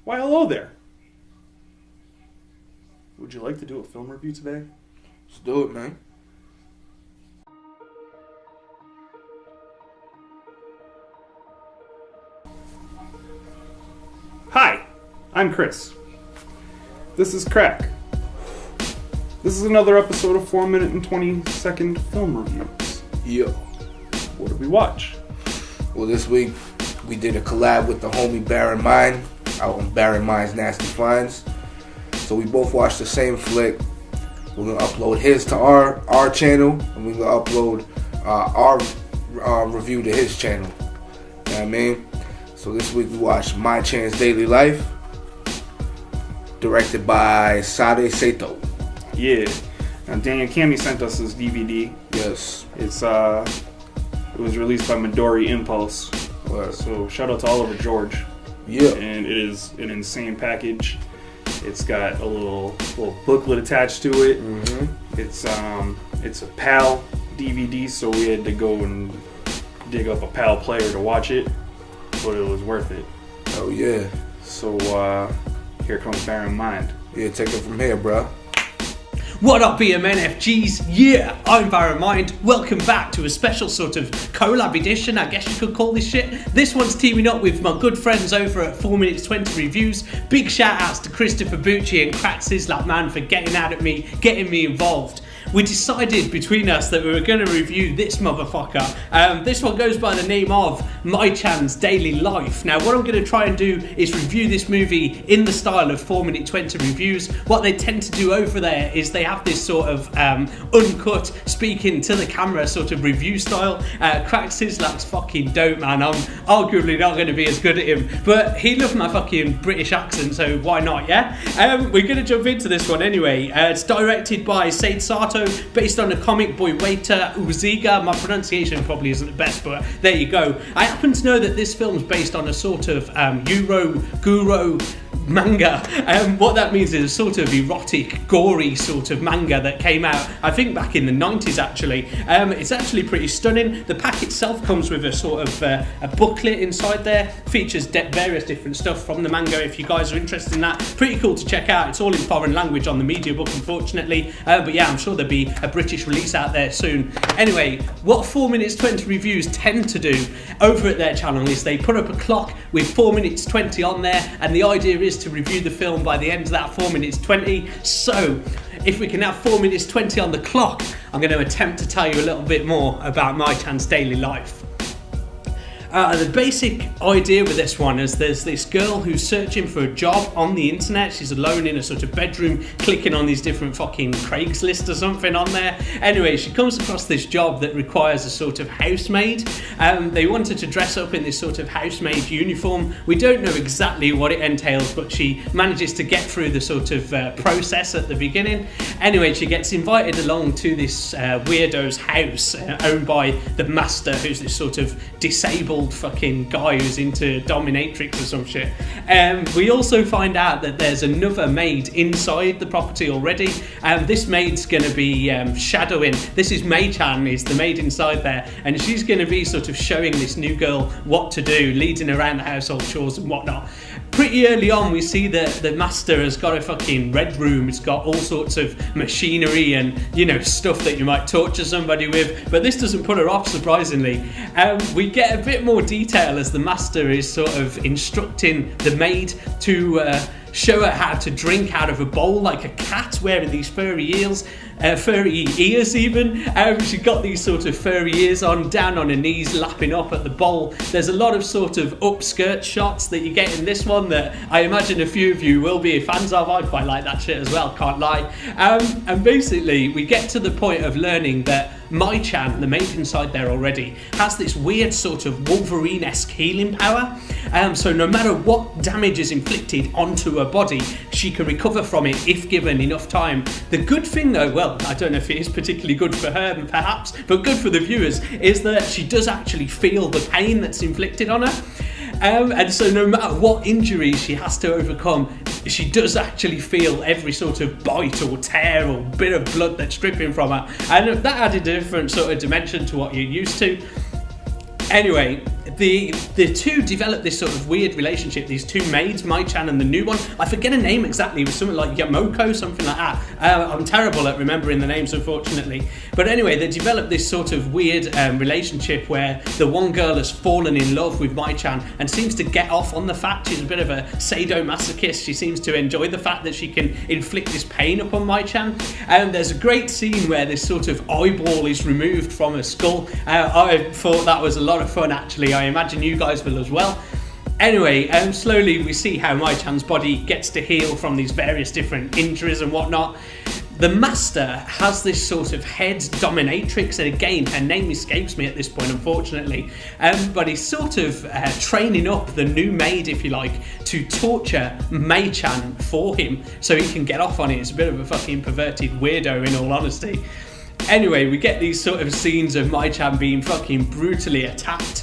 Why, hello there. Would you like to do a film review today? Let's do it, man. Hi, I'm Chris. This is Crack. This is another episode of 4 minute and 20 second film reviews. Yo. What did we watch? Well, this week we did a collab with the homie BMNF out on BMNF's Nasty Finds. So we both watched the same flick. We're gonna upload his to our channel, and we're gonna upload our review to his channel. You know what I mean? So this week we watched Mai-Chan's Daily Life, directed by Sade Sato. Yeah. Now Daniel Kami sent us this DVD. Yes. It was released by Midori Impulse. What? So shout out to Oliver George. Yeah. And it is an insane package. It's got a little booklet attached to it. Mm-hmm. It's a PAL DVD, so we had to go and dig up a PAL player to watch it, but it was worth it. Oh yeah. So here comes Bear in Mind. Yeah, take it from here, bro. What up, BMNFGs? Yeah, I'm Baron Mind. Welcome back to a special sort of collab edition, I guess you could call this shit. This one's teaming up with my good friends over at 4 minutes 20 Reviews. Big shout outs to Christopher Bucci and Crack Sizzler, man, for getting out at me, getting me involved. We decided between us that we were going to review this motherfucker. This one goes by the name of Mai-Chan's Daily Life. Now, what I'm going to try and do is review this movie in the style of 4 minute 20 Reviews. What they tend to do over there is they have this sort of uncut, speaking to the camera sort of review style. Crack Sizzler's fucking dope, man. I'm arguably not going to be as good at him, but he loved my fucking British accent, so why not, yeah? We're going to jump into this one anyway. It's directed by Sade Sato, based on a comic by Waiter Uziga. My pronunciation probably isn't the best, but there you go. I happen to know that this film's based on a sort of Euro manga. What that means is a sort of erotic, gory sort of manga that came out, I think, back in the 90s actually. It's actually pretty stunning. The pack itself comes with a sort of a booklet inside there, features various different stuff from the manga if you guys are interested in that. Pretty cool to check out. It's all in foreign language on the media book, unfortunately, but yeah, I'm sure there'll be a British release out there soon. Anyway, what 4 minutes 20 Reviews tend to do over at their channel is they put up a clock with 4 minutes 20 on there, and the idea is to review the film by the end of that 4 minutes 20. So if we can have 4 minutes 20 on the clock, I'm going to attempt to tell you a little bit more about Mai-Chan's Daily Life. The basic idea with this one is there's this girl who's searching for a job on the internet. She's alone in a sort of bedroom, clicking on these different fucking Craigslist or something on there. Anyway, she comes across this job that requires a sort of housemaid. They want her to dress up in this sort of housemaid uniform. We don't know exactly what it entails, but she manages to get through the sort of process at the beginning. Anyway, she gets invited along to this weirdo's house owned by the master, who's this sort of disabled fucking guy who's into dominatrix or some shit. We also find out that there's another maid inside the property already. This maid's going to be shadowing. This is Mai-Chan, is the maid inside there, and she's going to be sort of showing this new girl what to do, leading around the household chores and whatnot. Pretty early on, we see that the master has got a fucking red room. It's got all sorts of machinery and, you know, stuff that you might torture somebody with, but this doesn't put her off, surprisingly. We get a bit more detail as the master is sort of instructing the maid to show her how to drink out of a bowl like a cat, wearing these furry ears even. She got these sort of furry ears on, down on her knees, lapping up at the bowl. There's a lot of sort of upskirt shots that you get in this one that I imagine a few of you will be fans of. I quite like that shit as well, can't lie. And basically we get to the point of learning that Mai-Chan, the maid inside there already, has this weird sort of Wolverine-esque healing power. So no matter what damage is inflicted onto her body, she can recover from it if given enough time. The good thing though, well, I don't know if it is particularly good for her perhaps, but good for the viewers, is that she does actually feel the pain that's inflicted on her. And so no matter what injury she has to overcome, she does actually feel every sort of bite or tear or bit of blood that's dripping from her. And that added a different sort of dimension to what you're used to. Anyway, the two develop this sort of weird relationship, these two maids, Mai-Chan and the new one. I forget her name exactly, it was something like Yamoko, something like that. I'm terrible at remembering the names, unfortunately. But anyway, they develop this sort of weird relationship where the one girl has fallen in love with Mai-Chan and seems to get off on the fact she's a bit of a sadomasochist. She seems to enjoy the fact that she can inflict this pain upon Mai-Chan. There's a great scene where this sort of eyeball is removed from her skull. I thought that was a lot of fun, actually. I imagine you guys will as well. Anyway, slowly we see how Mai-Chan's body gets to heal from these various different injuries and whatnot. The master has this sort of head dominatrix, and again, her name escapes me at this point, unfortunately. But he's sort of training up the new maid, if you like, to torture Mai-Chan for him so he can get off on it. It's a bit of a fucking perverted weirdo, in all honesty. Anyway, we get these sort of scenes of Mai-Chan being fucking brutally attacked.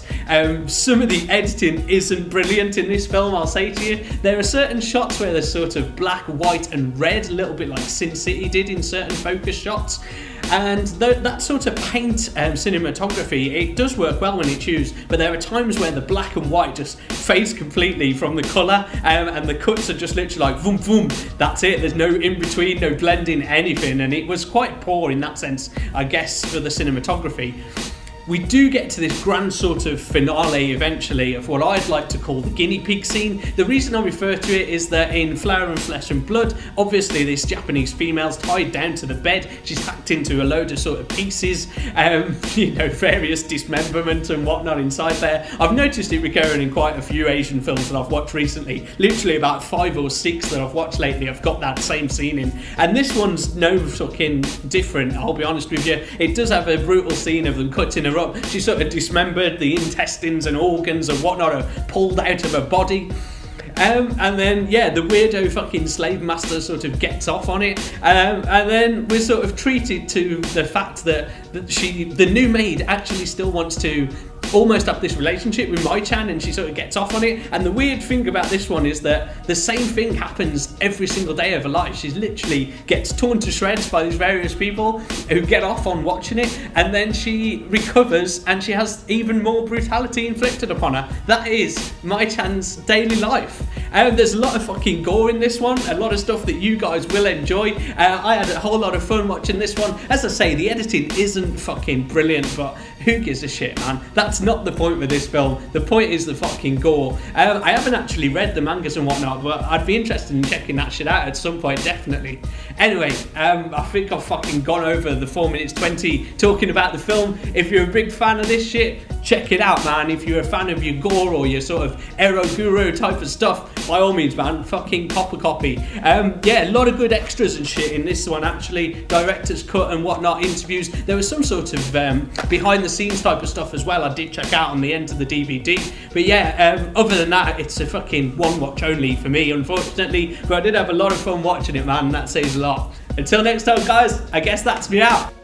Some of the editing isn't brilliant in this film, I'll say to you. There are certain shots where there's sort of black, white and red, a little bit like Sin City did in certain focus shots. And that sort of paint cinematography, it does work well when it's used, but there are times where the black and white just fades completely from the colour, and the cuts are just literally like boom, boom, that's it. There's no in-between, no blending, anything, and it was quite poor in that sense, I guess, for the cinematography. We do get to this grand sort of finale eventually of what I'd like to call the guinea pig scene. The reason I refer to it is that in Flower and Flesh and Blood, obviously this Japanese female's tied down to the bed. She's hacked into a load of sort of pieces, various dismemberment and whatnot inside there. I've noticed it recurring in quite a few Asian films that I've watched recently. Literally about 5 or 6 that I've watched lately have got that same scene in. And this one's no fucking different, I'll be honest with you. It does have a brutal scene of them cutting her up. She sort of dismembered, the intestines and organs and whatnot are pulled out of her body. And then, yeah, the weirdo fucking slave master sort of gets off on it. And then we're sort of treated to the fact that the new maid actually still wants to almost have this relationship with Mai-Chan, and she sort of gets off on it. And the weird thing about this one is that the same thing happens every single day of her life. She literally gets torn to shreds by these various people who get off on watching it, and then she recovers and she has even more brutality inflicted upon her. That is Mai-Chan's daily life. There's a lot of fucking gore in this one, a lot of stuff that you guys will enjoy. I had a whole lot of fun watching this one. As I say, the editing isn't fucking brilliant, but who gives a shit, man? That's not the point with this film. The point is the fucking gore. I haven't actually read the mangas and whatnot, but I'd be interested in checking that shit out at some point, definitely. Anyway, I think I've fucking gone over the 4 minutes 20 talking about the film. If you're a big fan of this shit, check it out, man. If you're a fan of your gore or your sort of Eroguro type of stuff, by all means, man, fucking cop a copy. Yeah, a lot of good extras and shit in this one, actually. Director's cut and whatnot, interviews. There was some sort of behind the scenes type of stuff as well I did check out on the end of the DVD. But yeah, other than that, it's a fucking one watch only for me, unfortunately. But I did have a lot of fun watching it, man, and that says a lot. Until next time, guys, I guess that's me out.